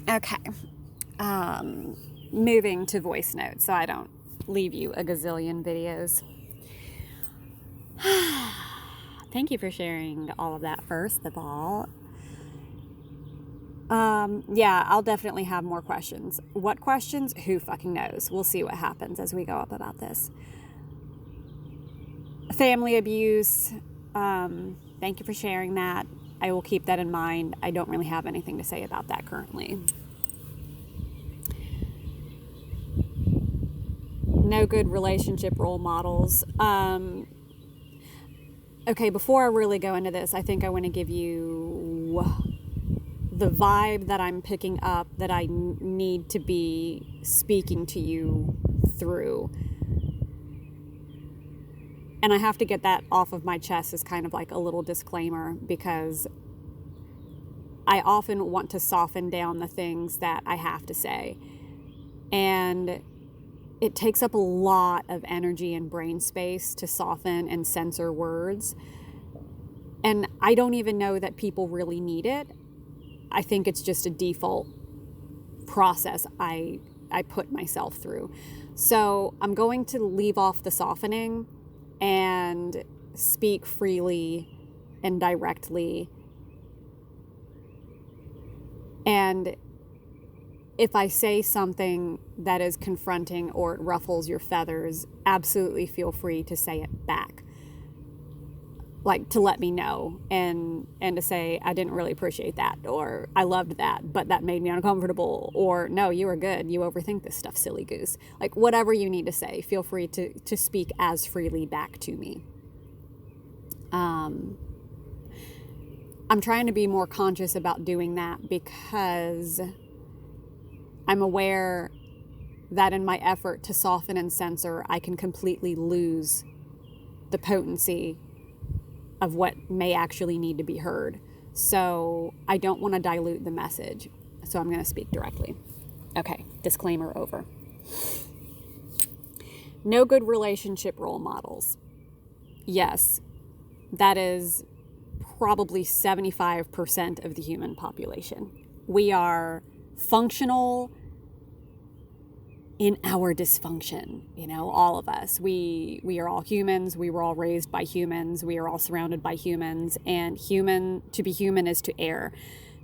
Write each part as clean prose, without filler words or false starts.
Okay. Moving to voice notes so I don't leave you a gazillion videos. Thank you for sharing all of that, first of all. Yeah, I'll definitely have more questions. What questions? Who fucking knows? We'll see what happens as we go up about this. Family abuse. Thank you for sharing that. I will keep that in mind. I don't really have anything to say about that currently. No good relationship role models. Okay, before I really go into this, I think I want to give you the vibe that I'm picking up that I need to be speaking to you through. And I have to get that off of my chest as kind of like a little disclaimer, because I often want to soften down the things that I have to say. And it takes up a lot of energy and brain space to soften and censor words. And I don't even know that people really need it. I think it's just a default process I put myself through. So I'm going to leave off the softening and speak freely and directly. And if I say something that is confronting or it ruffles your feathers, absolutely feel free to say it back. Like, to let me know and to say, I didn't really appreciate that, or I loved that, but that made me uncomfortable, or no, you were good, you overthink this stuff, silly goose. Like, whatever you need to say, feel free to speak as freely back to me. I'm trying to be more conscious about doing that because I'm aware that in my effort to soften and censor, I can completely lose the potency of what may actually need to be heard. So I don't want to dilute the message. So I'm going to speak directly. Okay, disclaimer over. No good relationship role models. Yes, that is probably 75% of the human population. We are functional in our dysfunction, all of us. We are all humans. We were all raised by humans. We are all surrounded by humans. And to be human is to err.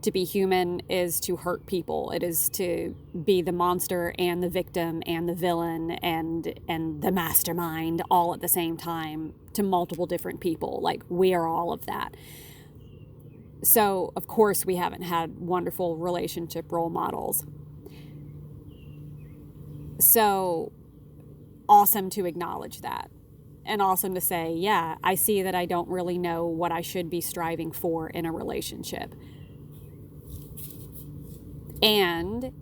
To be human is to hurt people. It is to be the monster and the victim and the villain and the mastermind all at the same time to multiple different people. Like, we are all of that. So, of course, we haven't had wonderful relationship role models. So, awesome to acknowledge that. And awesome to say, yeah, I see that I don't really know what I should be striving for in a relationship. And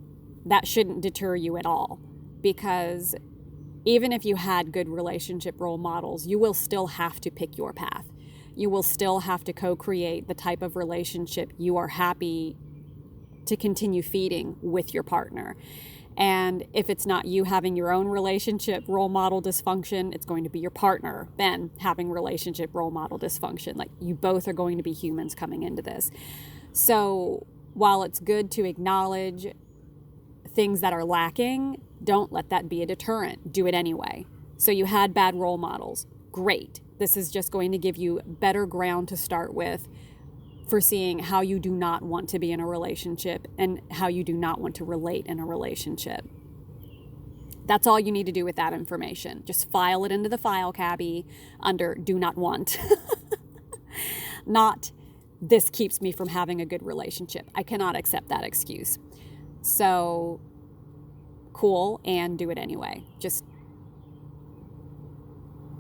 that shouldn't deter you at all. Because even if you had good relationship role models, you will still have to pick your path. You will still have to co-create the type of relationship you are happy to continue feeding with your partner. And if it's not you having your own relationship role model dysfunction, it's going to be your partner, Ben, having relationship role model dysfunction. Like, you both are going to be humans coming into this. So while it's good to acknowledge things that are lacking, don't let that be a deterrent. Do it anyway. So you had bad role models. Great. This is just going to give you better ground to start with for seeing how you do not want to be in a relationship and how you do not want to relate in a relationship. That's all you need to do with that information. Just file it into the file cabinet under do not want. Not, this keeps me from having a good relationship. I cannot accept that excuse. So, cool, and do it anyway. Just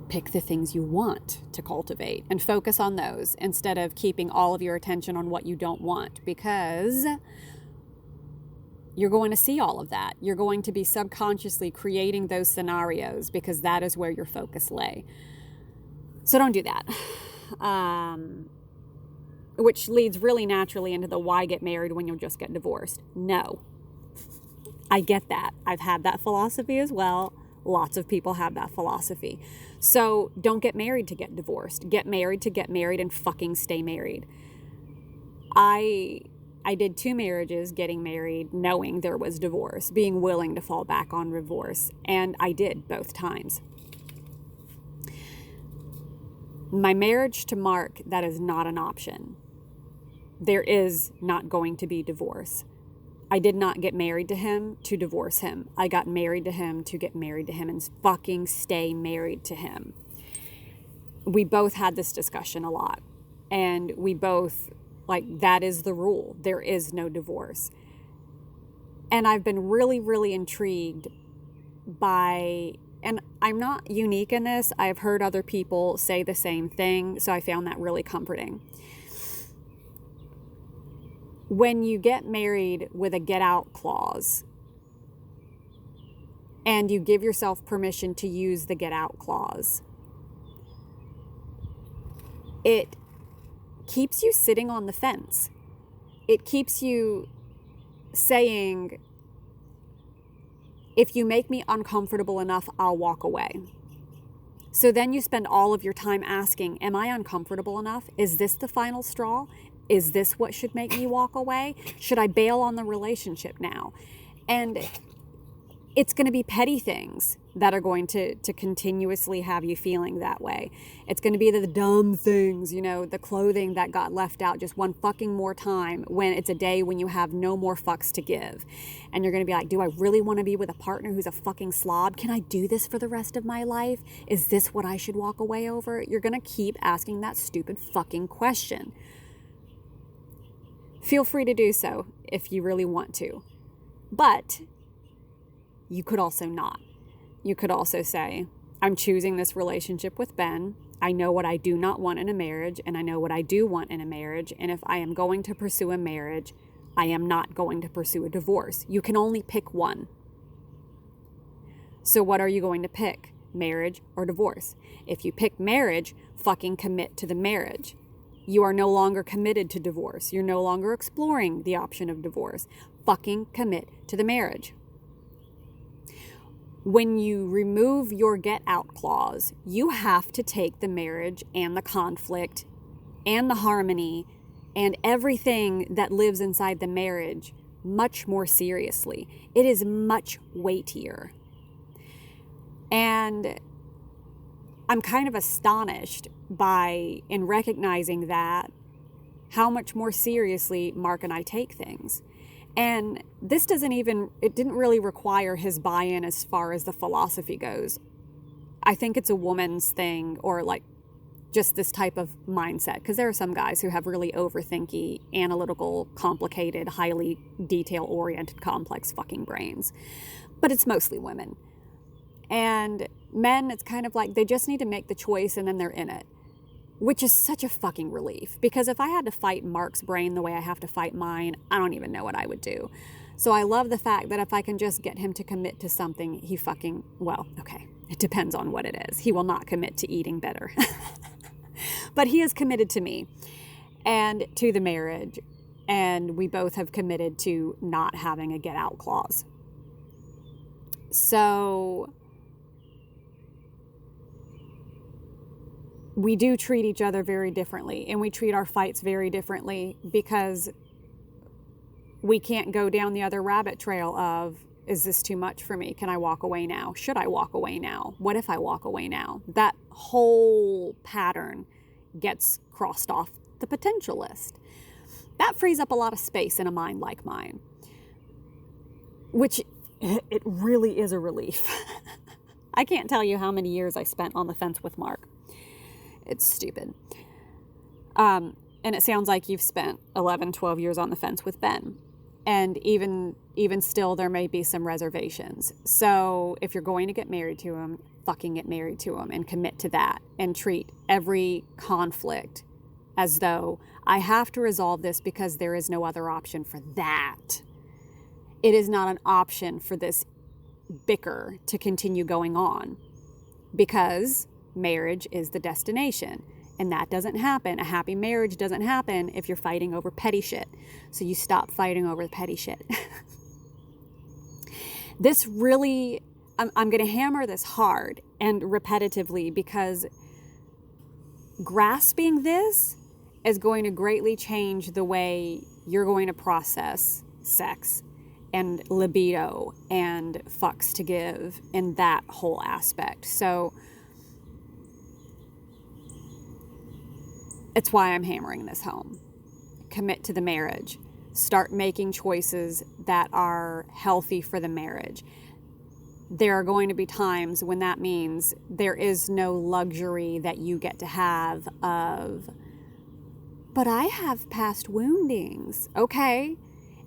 pick the things you want to cultivate and focus on those instead of keeping all of your attention on what you don't want, because you're going to see all of that. You're going to be subconsciously creating those scenarios because that is where your focus lay. So don't do that. Which leads really naturally into the why get married when you'll just get divorced. No. I get that. I've had that philosophy as well. Lots of people have that philosophy. So don't get married to get divorced. Get married to get married and fucking stay married. I I did 2 marriages, getting married, knowing there was divorce, being willing to fall back on divorce, and I did both times. My marriage to Mark, that is not an option. There is not going to be divorce. I did not get married to him to divorce him. I got married to him to get married to him and fucking stay married to him. We both had this discussion a lot, and we both, like, that is the rule. There is no divorce. And I've been really, really intrigued by, and I'm not unique in this, I've heard other people say the same thing, so I found that really comforting. When you get married with a get out clause, and you give yourself permission to use the get out clause, it keeps you sitting on the fence. It keeps you saying, if you make me uncomfortable enough, I'll walk away. So then you spend all of your time asking, am I uncomfortable enough? Is this the final straw? Is this what should make me walk away? Should I bail on the relationship now? And it's going to be petty things that are going to continuously have you feeling that way. It's going to be the dumb things, you know, the clothing that got left out just one fucking more time when it's a day when you have no more fucks to give. And you're going to be like, do I really want to be with a partner who's a fucking slob? Can I do this for the rest of my life? Is this what I should walk away over? You're going to keep asking that stupid fucking question. Feel free to do so if you really want to. But you could also not. You could also say, I'm choosing this relationship with Ben. I know what I do not want in a marriage, and I know what I do want in a marriage. And if I am going to pursue a marriage, I am not going to pursue a divorce. You can only pick one. So what are you going to pick? Marriage or divorce? If you pick marriage, fucking commit to the marriage. You are no longer committed to divorce. You're no longer exploring the option of divorce. Fucking commit to the marriage. When you remove your get out clause, you have to take the marriage and the conflict and the harmony and everything that lives inside the marriage much more seriously. It is much weightier. And I'm kind of astonished in recognizing that, how much more seriously Mark and I take things. And this it didn't really require his buy-in as far as the philosophy goes. I think it's a woman's thing, or like just this type of mindset, because there are some guys who have really overthinky, analytical, complicated, highly detail-oriented, complex fucking brains. But it's mostly women. And men, it's kind of like they just need to make the choice and then they're in it. Which is such a fucking relief, because if I had to fight Mark's brain the way I have to fight mine, I don't even know what I would do. So I love the fact that if I can just get him to commit to something, okay, it depends on what it is. He will not commit to eating better. But he is committed to me and to the marriage, and we both have committed to not having a get out clause. So we do treat each other very differently, and we treat our fights very differently, because we can't go down the other rabbit trail of, is this too much for me? Can I walk away now? Should I walk away now? What if I walk away now? That whole pattern gets crossed off the potential list. That frees up a lot of space in a mind like mine, which it really is a relief. I can't tell you how many years I spent on the fence with Mark. It's stupid. And it sounds like you've spent 11, 12 years on the fence with Ben. And even still, there may be some reservations. So if you're going to get married to him, fucking get married to him and commit to that, and treat every conflict as though I have to resolve this because there is no other option for that. It is not an option for this bicker to continue going on, because marriage is the destination, and that doesn't happen. A happy marriage doesn't happen if you're fighting over petty shit. So you stop fighting over the petty shit. This really, I'm going to hammer this hard and repetitively, because grasping this is going to greatly change the way you're going to process sex and libido and fucks to give in that whole aspect. So it's why I'm hammering this home. Commit to the marriage. Start making choices that are healthy for the marriage. There are going to be times when that means there is no luxury that you get to have of, but I have past woundings. Okay.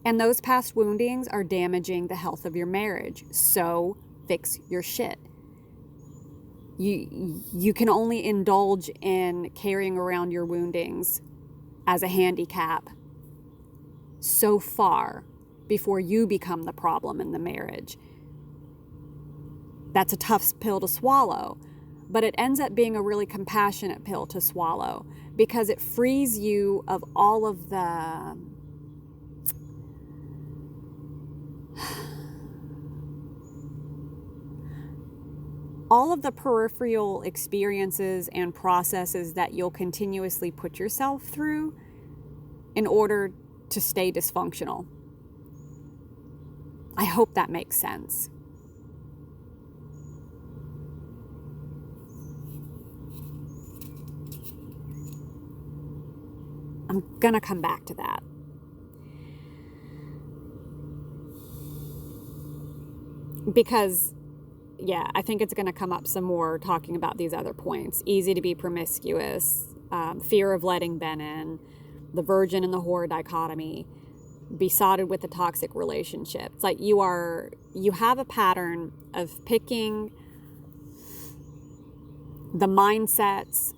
And those past woundings are damaging the health of your marriage. So fix your shit. You can only indulge in carrying around your woundings as a handicap so far before you become the problem in the marriage. That's a tough pill to swallow, but it ends up being a really compassionate pill to swallow because it frees you of all of the peripheral experiences and processes that you'll continuously put yourself through in order to stay dysfunctional. I hope that makes sense. I'm gonna come back to that. Because, yeah, I think it's gonna come up some more talking about these other points. Easy to be promiscuous, fear of letting Ben in, the virgin and the whore dichotomy, besotted with a toxic relationship. It's like you have a pattern of picking the mindsets,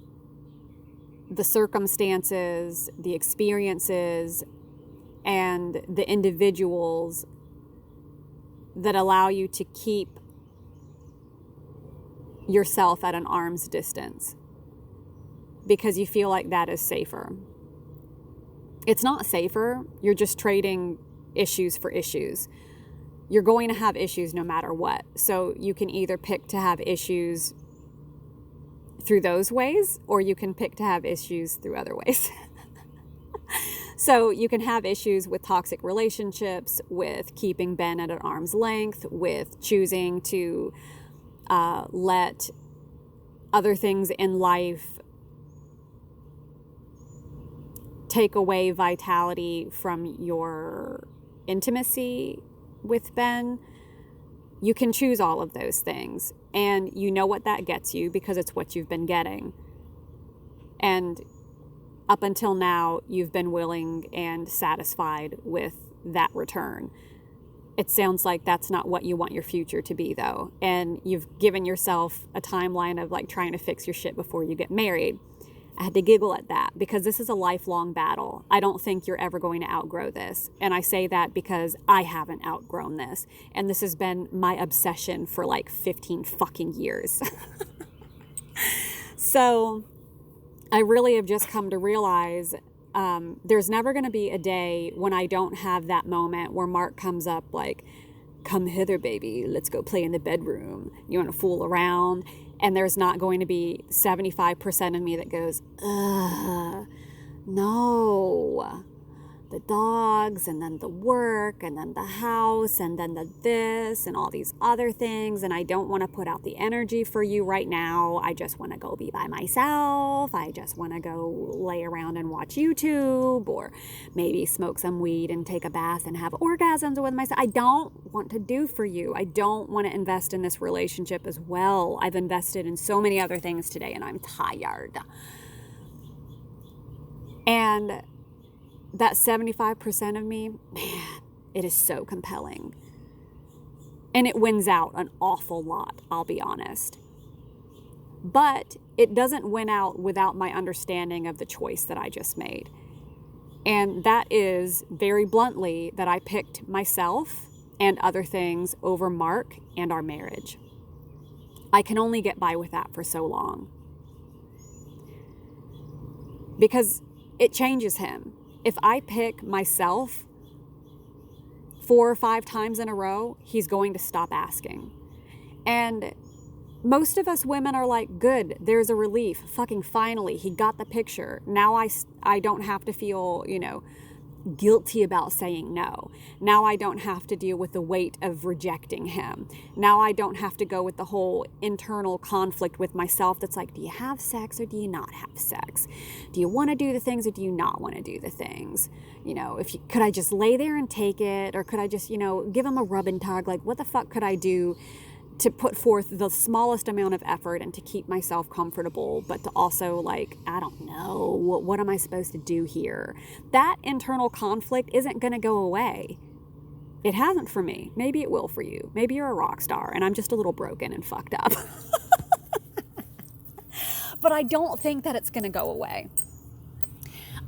the circumstances, the experiences, and the individuals that allow you to keep yourself at an arm's distance because you feel like that is safer. It's not safer. You're just trading issues for issues. You're going to have issues no matter what. So you can either pick to have issues through those ways, or you can pick to have issues through other ways. So you can have issues with toxic relationships, with keeping Ben at an arm's length, with choosing to let other things in life take away vitality from your intimacy with Ben. You can choose all of those things, and you know what that gets you because it's what you've been getting. And up until now, you've been willing and satisfied with that return. It sounds like that's not what you want your future to be, though. And you've given yourself a timeline of like trying to fix your shit before you get married. I had to giggle at that because this is a lifelong battle. I don't think you're ever going to outgrow this. And I say that because I haven't outgrown this. And this has been my obsession for like 15 fucking years. So I really have just come to realize there's never going to be a day when I don't have that moment where Mark comes up like, come hither, baby, let's go play in the bedroom. You want to fool around? And there's not going to be 75% of me that goes, no, the dogs, and then the work, and then the house, and then the this, and all these other things. And I don't want to put out the energy for you right now. I just want to go be by myself. I just want to go lay around and watch YouTube, or maybe smoke some weed and take a bath and have orgasms with myself. I don't want to do for you. I don't want to invest in this relationship as well. I've invested in so many other things today, and I'm tired. And that 75% of me, man, it is so compelling. And it wins out an awful lot, I'll be honest. But it doesn't win out without my understanding of the choice that I just made. And that is, very bluntly, that I picked myself and other things over Mark and our marriage. I can only get by with that for so long. Because it changes him. If I pick myself 4 or 5 times in a row, he's going to stop asking. And most of us women are like, good, there's a relief. Fucking finally, he got the picture. Now I don't have to feel, guilty about saying no. Now I don't have to deal with the weight of rejecting him. Now I don't have to go with the whole internal conflict with myself that's like, do you have sex or do you not have sex? Do you want to do the things or do you not want to do the things? Could I just lay there and take it, or could I just, give him a rub and tug? Like, what the fuck could I do to put forth the smallest amount of effort and to keep myself comfortable, but to also, like, I don't know, what am I supposed to do here? That internal conflict isn't going to go away. It hasn't for me. Maybe it will for you. Maybe you're a rock star and I'm just a little broken and fucked up. But I don't think that it's going to go away.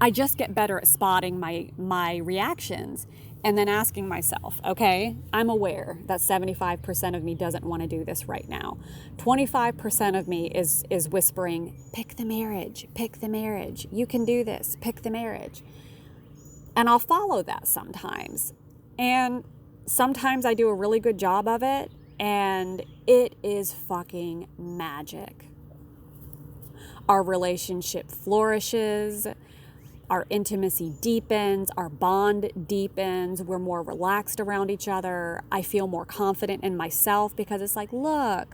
I just get better at spotting my reactions and then asking myself, okay, I'm aware that 75% of me doesn't want to do this right now. 25% of me is whispering, pick the marriage, pick the marriage. You can do this, pick the marriage. And I'll follow that sometimes. And sometimes I do a really good job of it, and it is fucking magic. Our relationship flourishes. Our intimacy deepens, our bond deepens, we're more relaxed around each other. I feel more confident in myself because it's like, look,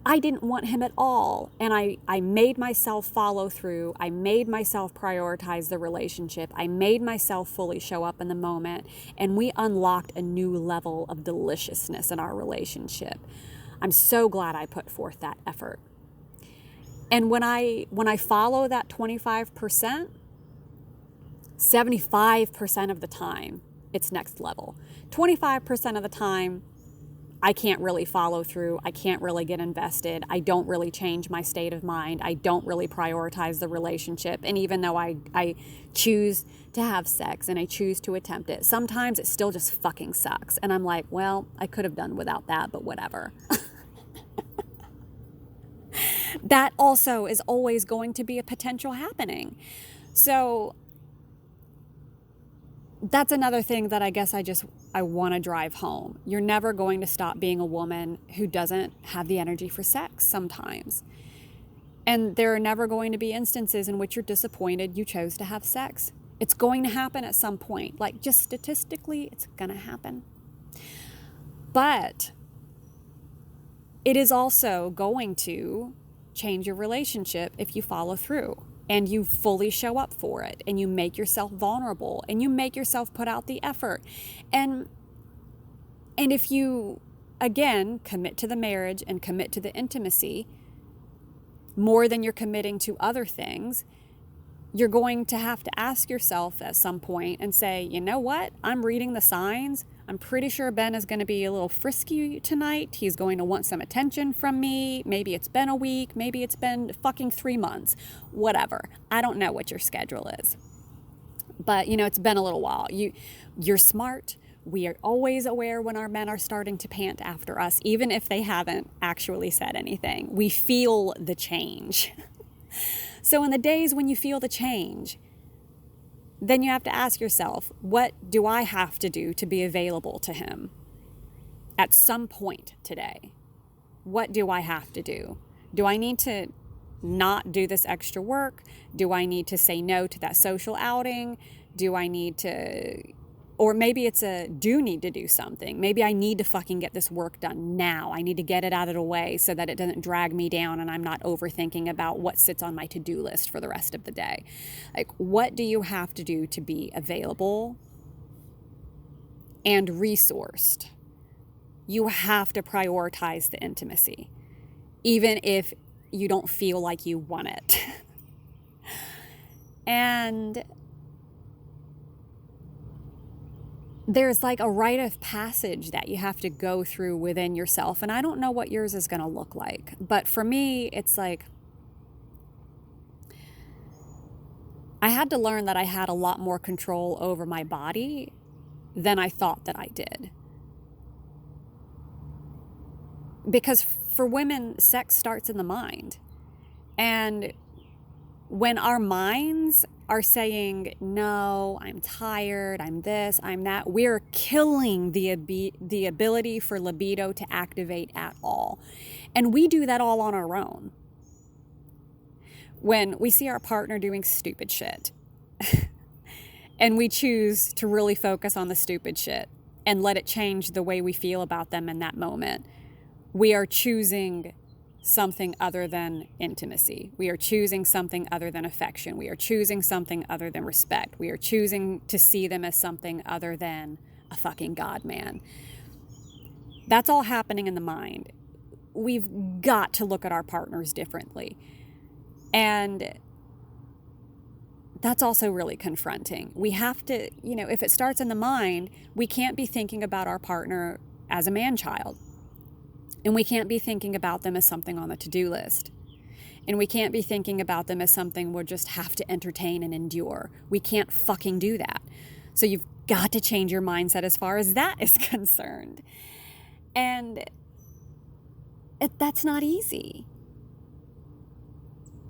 I didn't want him at all. And I made myself follow through. I made myself prioritize the relationship. I made myself fully show up in the moment. And we unlocked a new level of deliciousness in our relationship. I'm so glad I put forth that effort. And when I follow that 25%, 75% of the time, it's next level. 25% of the time, I can't really follow through. I can't really get invested. I don't really change my state of mind. I don't really prioritize the relationship. And even though I choose to have sex and I choose to attempt it, sometimes it still just fucking sucks. And I'm like, well, I could have done without that, but whatever. That also is always going to be a potential happening. So that's another thing that I guess I want to drive home. You're never going to stop being a woman who doesn't have the energy for sex sometimes. And there are never going to be instances in which you're disappointed you chose to have sex. It's going to happen at some point. Like, just statistically, it's going to happen. But it is also going to change your relationship if you follow through. And you fully show up for it, and you make yourself vulnerable, and you make yourself put out the effort. And if you, again, commit to the marriage and commit to the intimacy more than you're committing to other things, you're going to have to ask yourself at some point and say, you know what? I'm reading the signs. I'm pretty sure Ben is going to be a little frisky tonight. He's going to want some attention from me. Maybe it's been a week. Maybe it's been fucking 3 months. Whatever. I don't know what your schedule is. But, it's been a little while. You're smart. We are always aware when our men are starting to pant after us, even if they haven't actually said anything. We feel the change. So in the days when you feel the change, then you have to ask yourself, what do I have to do to be available to him at some point today? What do I have to do? Do I need to not do this extra work? Do I need to say no to that social outing? Do I need to, or maybe it's do need to do something. Maybe I need to fucking get this work done now. I need to get it out of the way so that it doesn't drag me down and I'm not overthinking about what sits on my to-do list for the rest of the day. Like, what do you have to do to be available and resourced? You have to prioritize the intimacy, even if you don't feel like you want it. And there's like a rite of passage that you have to go through within yourself. And I don't know what yours is going to look like. But for me, it's like I had to learn that I had a lot more control over my body than I thought that I did. Because for women, sex starts in the mind. And when our minds are saying, no, I'm tired, I'm this, I'm that, we're killing the ability for libido to activate at all. And we do that all on our own. When we see our partner doing stupid shit and we choose to really focus on the stupid shit and let it change the way we feel about them in that moment, we are choosing something other than intimacy. We are choosing something other than affection. We are choosing something other than respect. We are choosing to see them as something other than a fucking God man. That's all happening in the mind. We've got to look at our partners differently. And that's also really confronting. We have to, if it starts in the mind, we can't be thinking about our partner as a man-child. And we can't be thinking about them as something on the to-do list. And we can't be thinking about them as something we'll just have to entertain and endure. We can't fucking do that. So you've got to change your mindset as far as that is concerned. And that's not easy.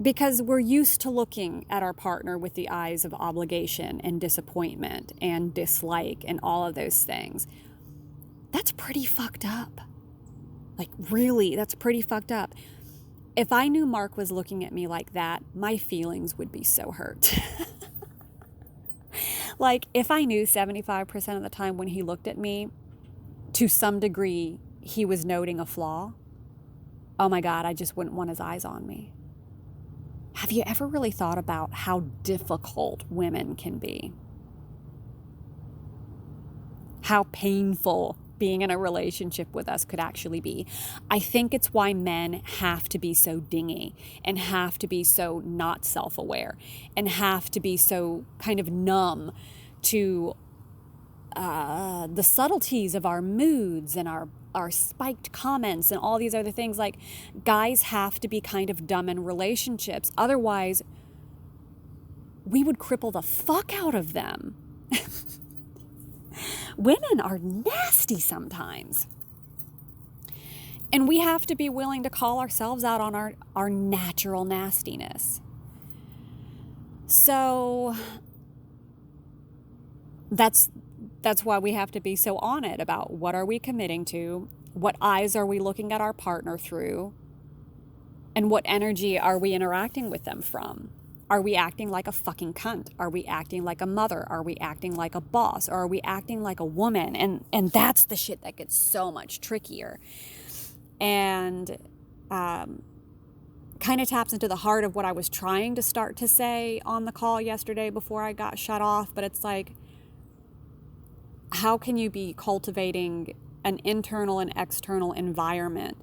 Because we're used to looking at our partner with the eyes of obligation and disappointment and dislike and all of those things. That's pretty fucked up. Like, really, that's pretty fucked up. If I knew Mark was looking at me like that, my feelings would be so hurt. Like, if I knew 75% of the time when he looked at me, to some degree, he was noting a flaw, oh my God, I just wouldn't want his eyes on me. Have you ever really thought about how difficult women can be? How painful being in a relationship with us could actually be. I think it's why men have to be so dingy and have to be so not self-aware and have to be so kind of numb to the subtleties of our moods and our spiked comments and all these other things. Like, guys have to be kind of dumb in relationships. Otherwise, we would cripple the fuck out of them. Women are nasty sometimes. And we have to be willing to call ourselves out on our natural nastiness. So that's why we have to be so on it about what are we committing to, what eyes are we looking at our partner through, and what energy are we interacting with them from. Are we acting like a fucking cunt? Are we acting like a mother? Are we acting like a boss? Or are we acting like a woman? And that's the shit that gets so much trickier. And kind of taps into the heart of what I was trying to start to say on the call yesterday before I got shut off. But it's like, how can you be cultivating an internal and external environment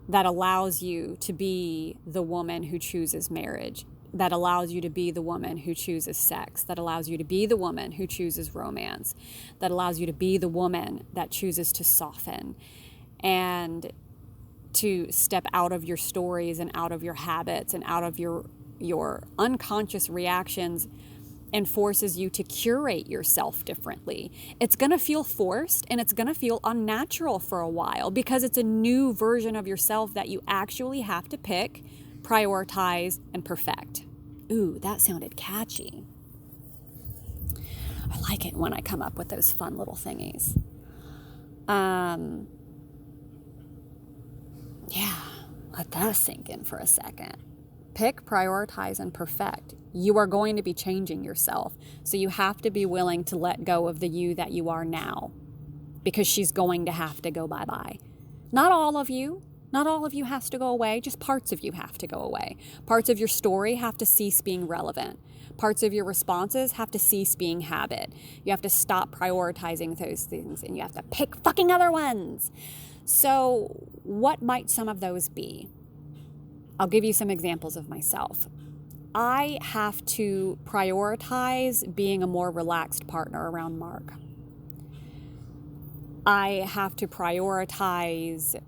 that allows you to be the woman who chooses marriage, that allows you to be the woman who chooses sex, that allows you to be the woman who chooses romance, that allows you to be the woman that chooses to soften and to step out of your stories and out of your habits and out of your unconscious reactions, and forces you to curate yourself differently. It's going to feel forced and it's going to feel unnatural for a while because it's a new version of yourself that you actually have to pick, prioritize, and perfect. Ooh, that sounded catchy. I like it when I come up with those fun little thingies. Yeah, let that sink in for a second. Pick, prioritize, and perfect. You are going to be changing yourself. So you have to be willing to let go of the you that you are now, because she's going to have to go bye-bye. Not all of you. Not all of you has to go away. Just parts of you have to go away. Parts of your story have to cease being relevant. Parts of your responses have to cease being habit. You have to stop prioritizing those things and you have to pick fucking other ones. So what might some of those be? I'll give you some examples of myself. I have to prioritize being a more relaxed partner around Mark. I have to prioritize.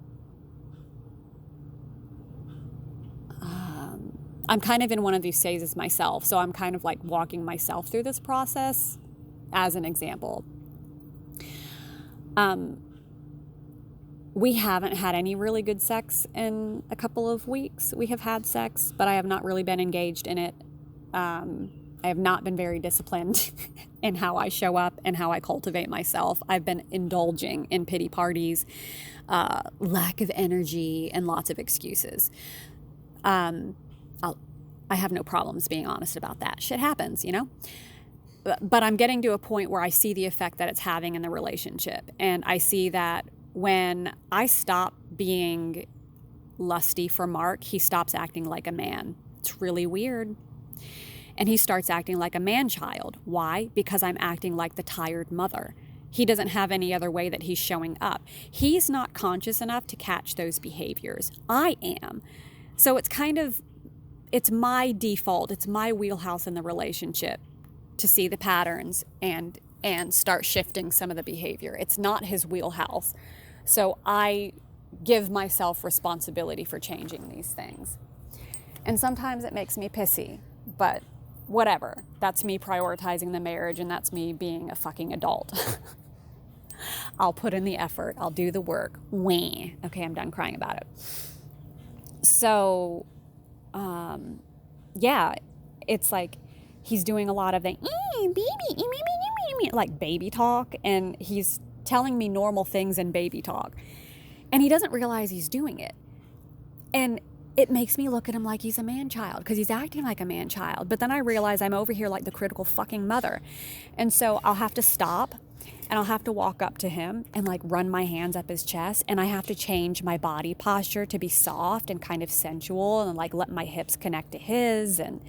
I'm kind of in one of these phases myself, so I'm kind of like walking myself through this process as an example. We haven't had any really good sex in a couple of weeks. We have had sex, but I have not really been engaged in it. I have not been very disciplined in how I show up and how I cultivate myself. I've been indulging in pity parties, lack of energy, and lots of excuses. I have no problems being honest about that. Shit happens, you know? but I'm getting to a point where I see the effect that it's having in the relationship. And I see that when I stop being lusty for Mark, he stops acting like a man. It's really weird. And he starts acting like a man-child. Why? Because I'm acting like the tired mother. He doesn't have any other way that he's showing up. He's not conscious enough to catch those behaviors. I am. So it's my default. It's my wheelhouse in the relationship to see the patterns and start shifting some of the behavior. It's not his wheelhouse. So I give myself responsibility for changing these things. And sometimes it makes me pissy, but whatever. That's me prioritizing the marriage, and that's me being a fucking adult. I'll put in the effort. I'll do the work. Wah. Okay, I'm done crying about it. So, yeah, it's like he's doing a lot of the baby, like baby talk, and he's telling me normal things in baby talk. And he doesn't realize he's doing it. And it makes me look at him like he's a man-child because he's acting like a man-child. But then I realize I'm over here like the critical fucking mother. And so I'll have to stop and I'll have to walk up to him and like run my hands up his chest. And I have to change my body posture to be soft and kind of sensual and like let my hips connect to his. And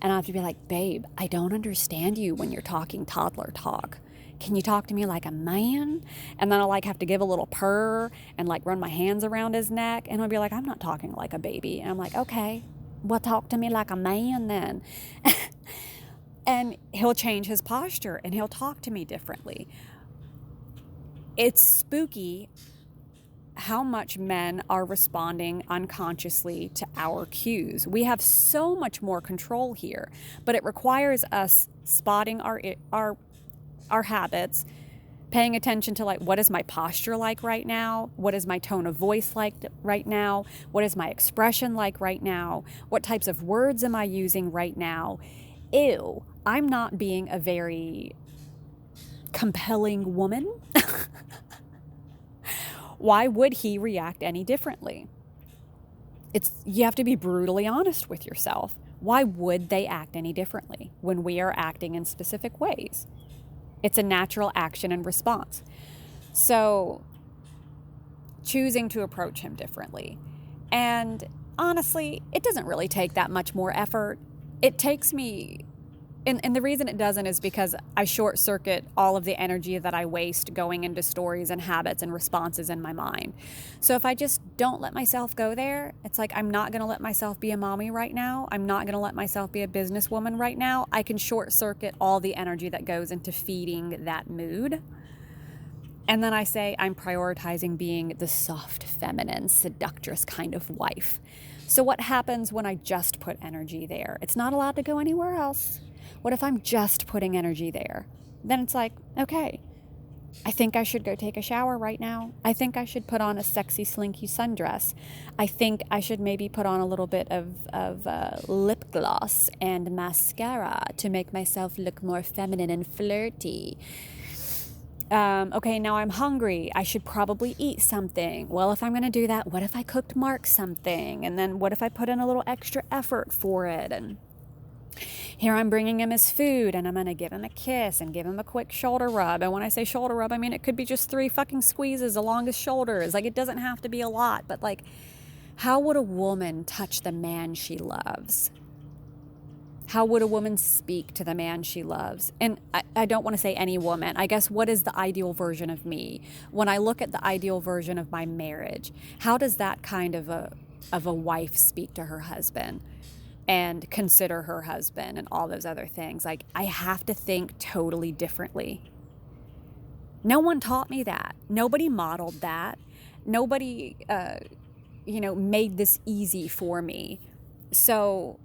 I have to be like, babe, I don't understand you when you're talking toddler talk. Can you talk to me like a man? And then I'll like have to give a little purr and like run my hands around his neck. And he'll be like, I'm not talking like a baby. And I'm like, okay, well, talk to me like a man then. And he'll change his posture and he'll talk to me differently. It's spooky how much men are responding unconsciously to our cues. We have so much more control here, but it requires us spotting our habits, paying attention to like, what is my posture like right now? What is my tone of voice like right now? What is my expression like right now? What types of words am I using right now? Ew, I'm not being a very compelling woman. Why would he react any differently? You have to be brutally honest with yourself. Why would they act any differently when we are acting in specific ways? It's a natural action and response. So choosing to approach him differently. And honestly, it doesn't really take that much more effort. It takes me, and the reason it doesn't is because I short circuit all of the energy that I waste going into stories and habits and responses in my mind. So if I just don't let myself go there, it's like I'm not going to let myself be a mommy right now. I'm not going to let myself be a businesswoman right now. I can short circuit all the energy that goes into feeding that mood. And then I say I'm prioritizing being the soft, feminine, seductress kind of wife. So what happens when I just put energy there? It's not allowed to go anywhere else. What if I'm just putting energy there? Then it's like, okay, I think I should go take a shower right now. I think I should put on a sexy, slinky sundress. I think I should maybe put on a little bit of lip gloss and mascara to make myself look more feminine and flirty. Okay, now I'm hungry. I should probably eat something. Well, if I'm going to do that, what if I cooked Mark something? And then what if I put in a little extra effort for it? And here I'm bringing him his food, and I'm going to give him a kiss and give him a quick shoulder rub. And when I say shoulder rub, I mean it could be just 3 fucking squeezes along his shoulders. Like, it doesn't have to be a lot, but like, how would a woman touch the man she loves? How would a woman speak to the man she loves? And I don't want to say any woman. I guess, what is the ideal version of me? When I look at the ideal version of my marriage, how does that kind of a wife speak to her husband and consider her husband and all those other things? Like, I have to think totally differently. No one taught me that. Nobody modeled that. Nobody, made this easy for me. So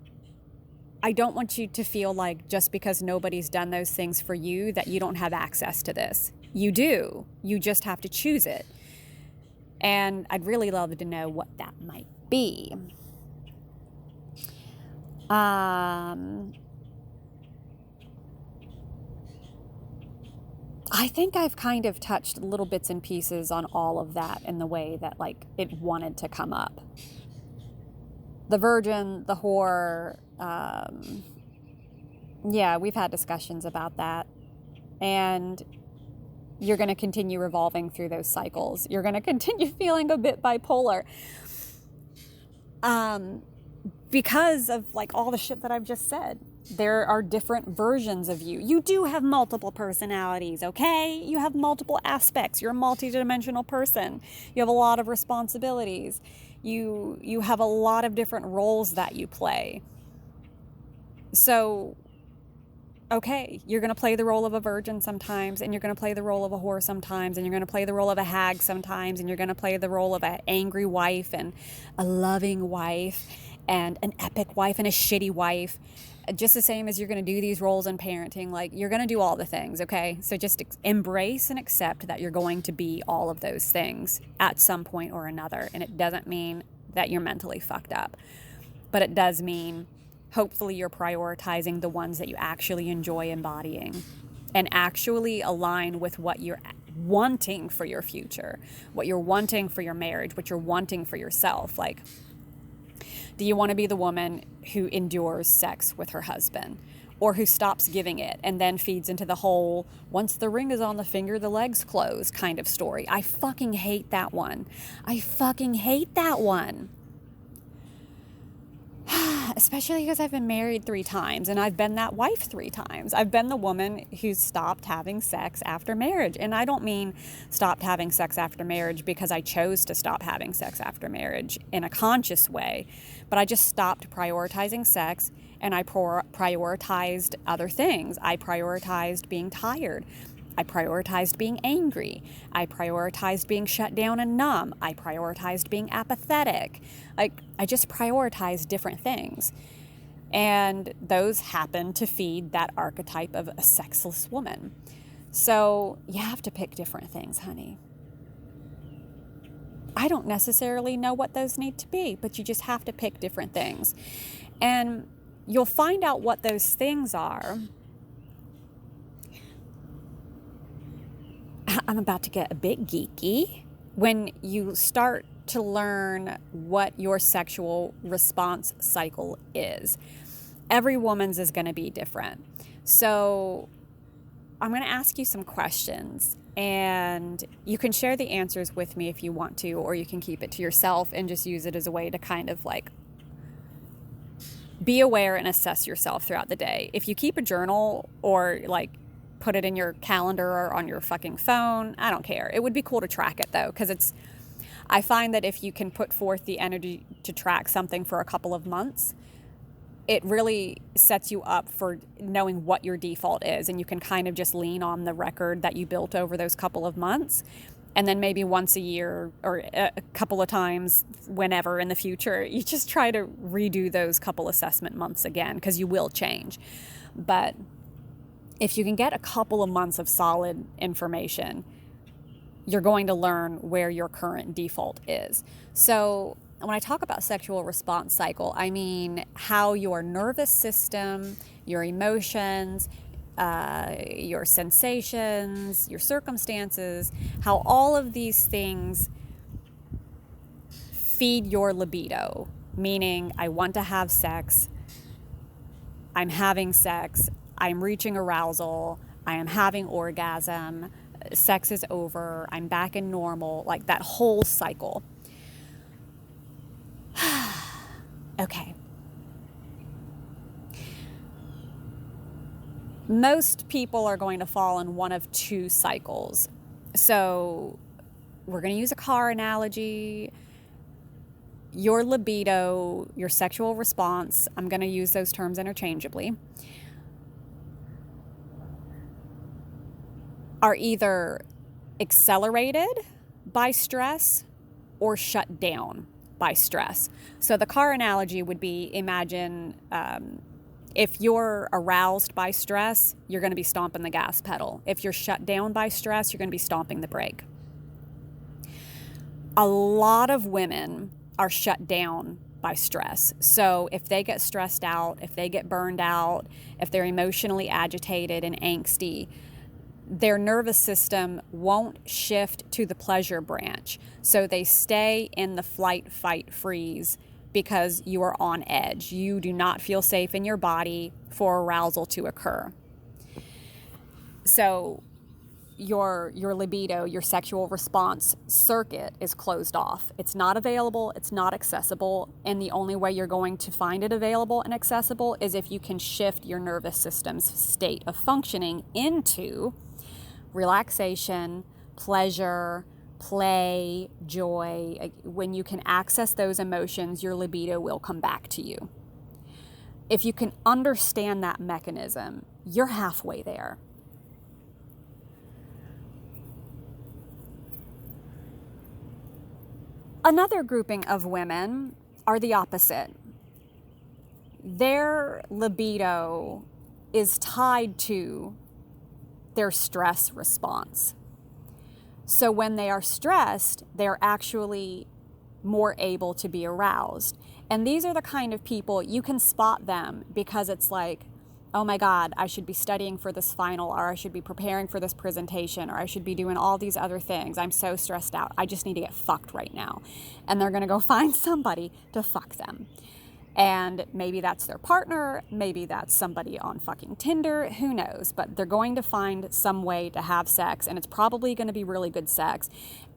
I don't want you to feel like just because nobody's done those things for you that you don't have access to this. You do. You just have to choose it. And I'd really love to know what that might be. I think I've kind of touched little bits and pieces on all of that in the way that like it wanted to come up. The virgin, the whore, Yeah, we've had discussions about that. And you're going to continue revolving through those cycles. You're going to continue feeling a bit bipolar. Because of like all the shit that I've just said. There are different versions of you. You do have multiple personalities, okay? You have multiple aspects. You're a multidimensional person. You have a lot of responsibilities. You have a lot of different roles that you play. So, okay, you're going to play the role of a virgin sometimes, and you're going to play the role of a whore sometimes, and you're going to play the role of a hag sometimes, and you're going to play the role of an angry wife and a loving wife and an epic wife and a shitty wife. Just the same as you're going to do these roles in parenting. Like, you're going to do all the things, okay? So just embrace and accept that you're going to be all of those things at some point or another. And it doesn't mean that you're mentally fucked up, but it does mean hopefully you're prioritizing the ones that you actually enjoy embodying and actually align with what you're wanting for your future, what you're wanting for your marriage, what you're wanting for yourself. Like, do you want to be the woman who endures sex with her husband, or who stops giving it and then feeds into the whole once the ring is on the finger, the legs close kind of story? I fucking hate that one. I fucking hate that one. Especially because I've been married 3 times and I've been that wife 3 times. I've been the woman who stopped having sex after marriage. And I don't mean stopped having sex after marriage because I chose to stop having sex after marriage in a conscious way, but I just stopped prioritizing sex and I prioritized other things. I prioritized being tired. I prioritized being angry. I prioritized being shut down and numb. I prioritized being apathetic. Like, I just prioritized different things. And those happen to feed that archetype of a sexless woman. So you have to pick different things, honey. I don't necessarily know what those need to be, but you just have to pick different things. And you'll find out what those things are. I'm about to get a bit geeky. When you start to learn what your sexual response cycle is, every woman's is going to be different. So I'm going to ask you some questions, and you can share the answers with me if you want to, or you can keep it to yourself and just use it as a way to kind of like be aware and assess yourself throughout the day. If you keep a journal or like put it in your calendar or on your fucking phone, I don't care. It would be cool to track it though, because I find that if you can put forth the energy to track something for a couple of months, it really sets you up for knowing what your default is, and you can kind of just lean on the record that you built over those couple of months, and then maybe once a year or a couple of times whenever in the future, you just try to redo those couple assessment months again, because you will change. But if you can get a couple of months of solid information, you're going to learn where your current default is. So when I talk about sexual response cycle, I mean how your nervous system, your emotions, your sensations, your circumstances, how all of these things feed your libido, meaning I want to have sex, I'm having sex, I'm reaching arousal, I am having orgasm, sex is over, I'm back in normal, like that whole cycle. Okay. Most people are going to fall in one of 2 cycles. So we're going to use a car analogy. Your libido, your sexual response, I'm going to use those terms interchangeably, are either accelerated by stress or shut down by stress. So the car analogy would be, imagine if you're aroused by stress, you're going to be stomping the gas pedal. If you're shut down by stress, you're going to be stomping the brake. A lot of women are shut down by stress. So if they get stressed out, if they get burned out, if they're emotionally agitated and angsty, their nervous system won't shift to the pleasure branch. So they stay in the flight, fight, freeze because you are on edge. You do not feel safe in your body for arousal to occur. So your libido, your sexual response circuit is closed off. It's not available, it's not accessible, and the only way you're going to find it available and accessible is if you can shift your nervous system's state of functioning into relaxation, pleasure, play, joy. When you can access those emotions, your libido will come back to you. If you can understand that mechanism, you're halfway there. Another grouping of women are the opposite. Their libido is tied to their stress response. So when they are stressed, they're actually more able to be aroused. And these are the kind of people you can spot them because it's like, oh my God, I should be studying for this final, or I should be preparing for this presentation, or I should be doing all these other things. I'm so stressed out. I just need to get fucked right now. And they're going to go find somebody to fuck them. And maybe that's their partner, maybe that's somebody on fucking Tinder, who knows, but they're going to find some way to have sex, and it's probably going to be really good sex.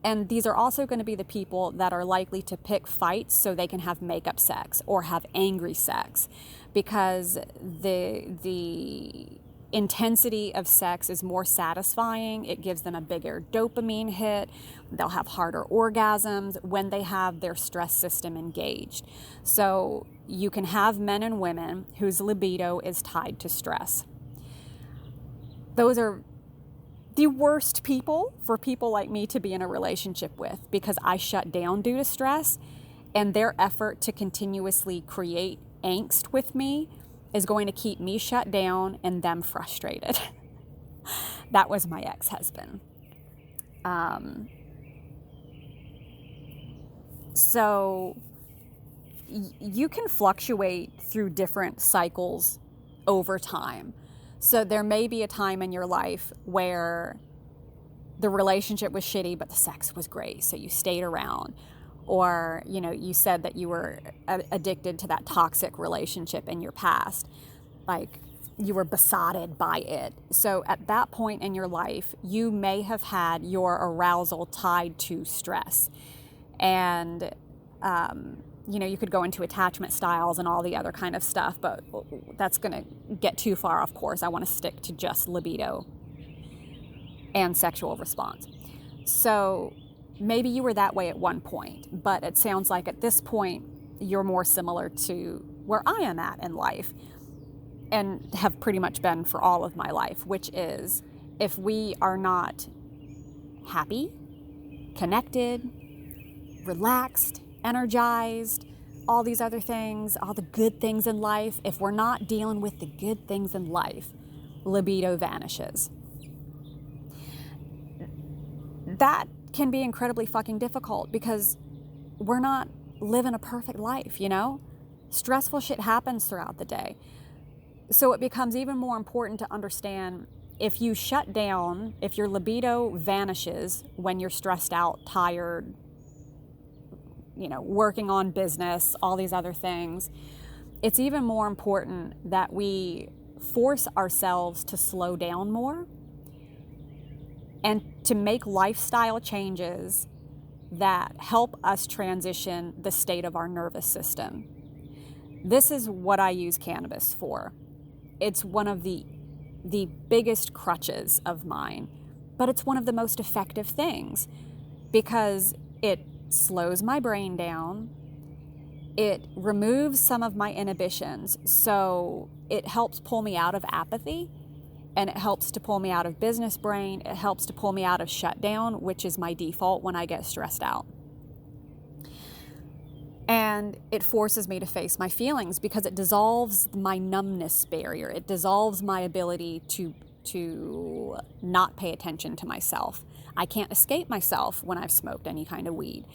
And these are also going to be the people that are likely to pick fights so they can have makeup sex or have angry sex, because the intensity of sex is more satisfying. It gives them a bigger dopamine hit. They'll have harder orgasms when they have their stress system engaged. So you can have men and women whose libido is tied to stress. Those are the worst people for people like me to be in a relationship with, because I shut down due to stress, and their effort to continuously create angst with me is going to keep me shut down and them frustrated. That was my ex-husband. So you can fluctuate through different cycles over time. So there may be a time in your life where the relationship was shitty, but the sex was great, so you stayed around. Or, you know, you said that you were addicted to that toxic relationship in your past. Like, you were besotted by it. So at that point in your life, you may have had your arousal tied to stress. And, you know, you could go into attachment styles and all the other kind of stuff, but that's going to get too far, of course. I want to stick to just libido and sexual response. So maybe you were that way at one point, but it sounds like at this point, you're more similar to where I am at in life and have pretty much been for all of my life, which is if we are not happy, connected, relaxed, energized, all these other things, all the good things in life, if we're not dealing with the good things in life, libido vanishes. That can be incredibly fucking difficult because we're not living a perfect life, you know? Stressful shit happens throughout the day. So it becomes even more important to understand if you shut down, if your libido vanishes when you're stressed out, tired, you know, working on business, all these other things, it's even more important that we force ourselves to slow down more and to make lifestyle changes that help us transition the state of our nervous system. This is what I use cannabis for. It's one of the biggest crutches of mine, but it's one of the most effective things because it slows my brain down. It removes some of my inhibitions, so it helps pull me out of apathy, and it helps to pull me out of business brain. It helps to pull me out of shutdown, which is my default when I get stressed out. And it forces me to face my feelings because it dissolves my numbness barrier. It dissolves my ability to not pay attention to myself. I can't escape myself when I've smoked any kind of weed.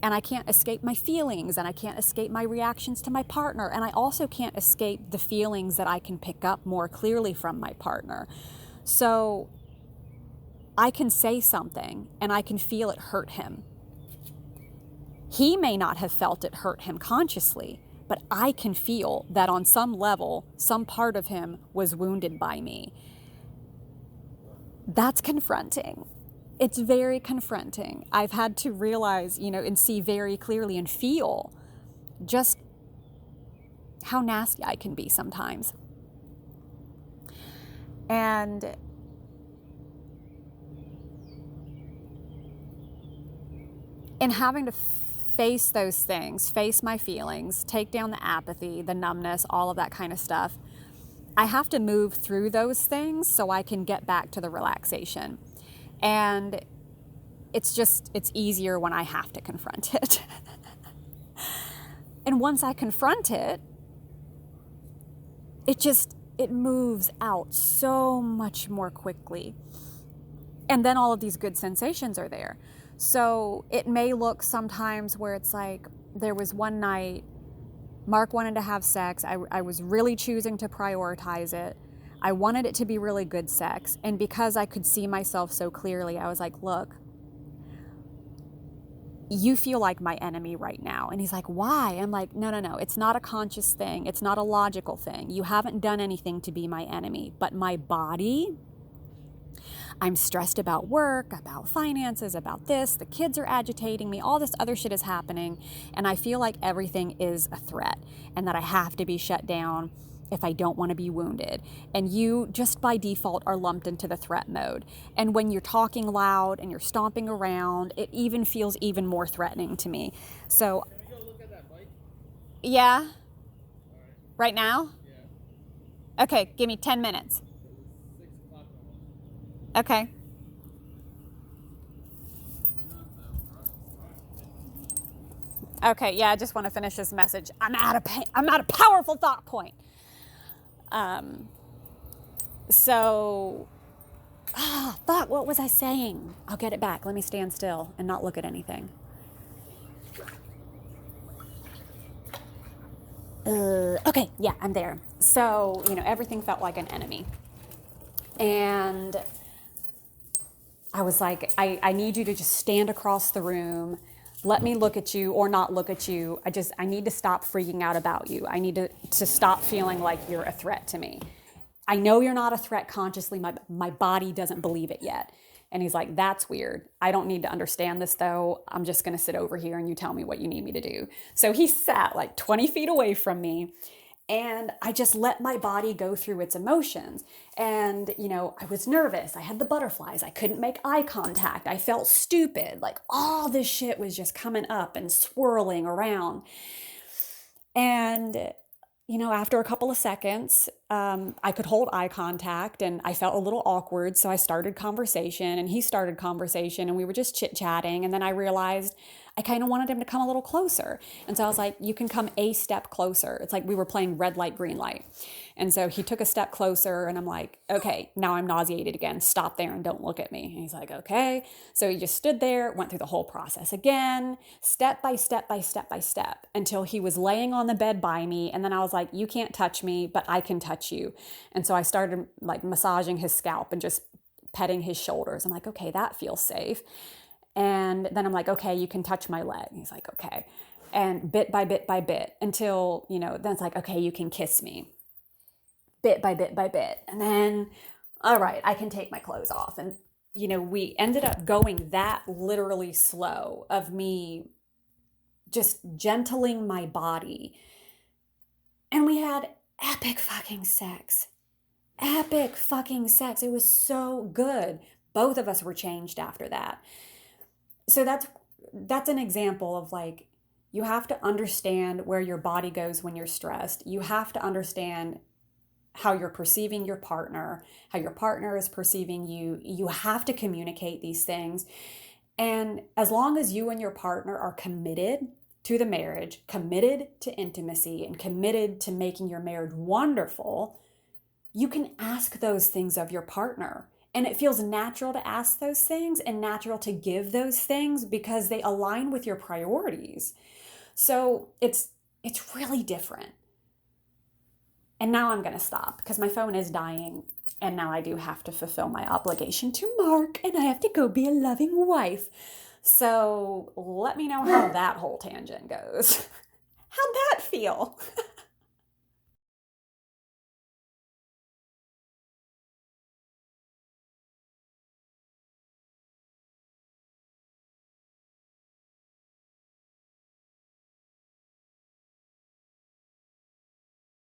And I can't escape my feelings, and I can't escape my reactions to my partner. And I also can't escape the feelings that I can pick up more clearly from my partner. So I can say something and I can feel it hurt him. He may not have felt it hurt him consciously, but I can feel that on some level, some part of him was wounded by me. That's confronting. It's very confronting. I've had to realize, and see very clearly and feel just how nasty I can be sometimes. And in having to face those things, face my feelings, take down the apathy, the numbness, all of that kind of stuff, I have to move through those things so I can get back to the relaxation. And it's easier when I have to confront it. And once I confront it, it moves out so much more quickly. And then all of these good sensations are there. So it may look sometimes where it's like, there was one night, Mark wanted to have sex. I was really choosing to prioritize it. I wanted it to be really good sex. And because I could see myself so clearly, I was like, look, you feel like my enemy right now. And he's like, why? I'm like, no. It's not a conscious thing. It's not a logical thing. You haven't done anything to be my enemy. But my body, I'm stressed about work, about finances, about this. The kids are agitating me. All this other shit is happening. And I feel like everything is a threat and that I have to be shut down if I don't want to be wounded. And you just by default are lumped into the threat mode. And when you're talking loud and you're stomping around, it even feels even more threatening to me. So, can we go look at that bike? Yeah. All right. Right now? Yeah. Okay, give me 10 minutes. It's 6 o'clock almost. Okay. Okay, yeah, I just want to finish this message. I'm at a powerful thought point. Thought, what was I saying? I'll get it back. Let me stand still and not look at anything. Okay, yeah, I'm there. So, everything felt like an enemy. And I was like, I need you to just stand across the room. Let me look at you or not look at you. I need to stop freaking out about you. I need to stop feeling like you're a threat to me. I know you're not a threat consciously. My body doesn't believe it yet. And he's like, that's weird. I don't need to understand this though. I'm just going to sit over here and you tell me what you need me to do. So he sat like 20 feet away from me. And I just let my body go through its emotions. And, I was nervous. I had the butterflies. I couldn't make eye contact. I felt stupid. Like all this shit was just coming up and swirling around. And, after a couple of seconds, I could hold eye contact and I felt a little awkward. So I started conversation and he started conversation and we were just chit-chatting. And then I realized I kind of wanted him to come a little closer. And so I was like, you can come a step closer. It's like we were playing red light, green light. And so he took a step closer and I'm like, okay, now I'm nauseated again. Stop there and don't look at me. And he's like, okay. So he just stood there, went through the whole process again, step by step by step by step until he was laying on the bed by me. And then I was like, you can't touch me, but I can touch you. And so I started like massaging his scalp and just petting his shoulders. I'm like, okay, that feels safe. And then I'm like, okay, you can touch my leg. And he's like, okay. And bit by bit by bit until, then it's like, okay, you can kiss me. Bit by bit by bit. And then, all right, I can take my clothes off. And, we ended up going that literally slow of me just gentling my body. And we had epic fucking sex. Epic fucking sex. It was so good. Both of us were changed after that. So that's an example of like, you have to understand where your body goes when you're stressed. You have to understand how you're perceiving your partner, how your partner is perceiving you. You have to communicate these things. And as long as you and your partner are committed to the marriage, committed to intimacy, and committed to making your marriage wonderful, you can ask those things of your partner. And it feels natural to ask those things and natural to give those things because they align with your priorities. So it's really different. And now I'm going to stop because my phone is dying. And now I do have to fulfill my obligation to Mark and I have to go be a loving wife. So let me know how that whole tangent goes. How'd that feel?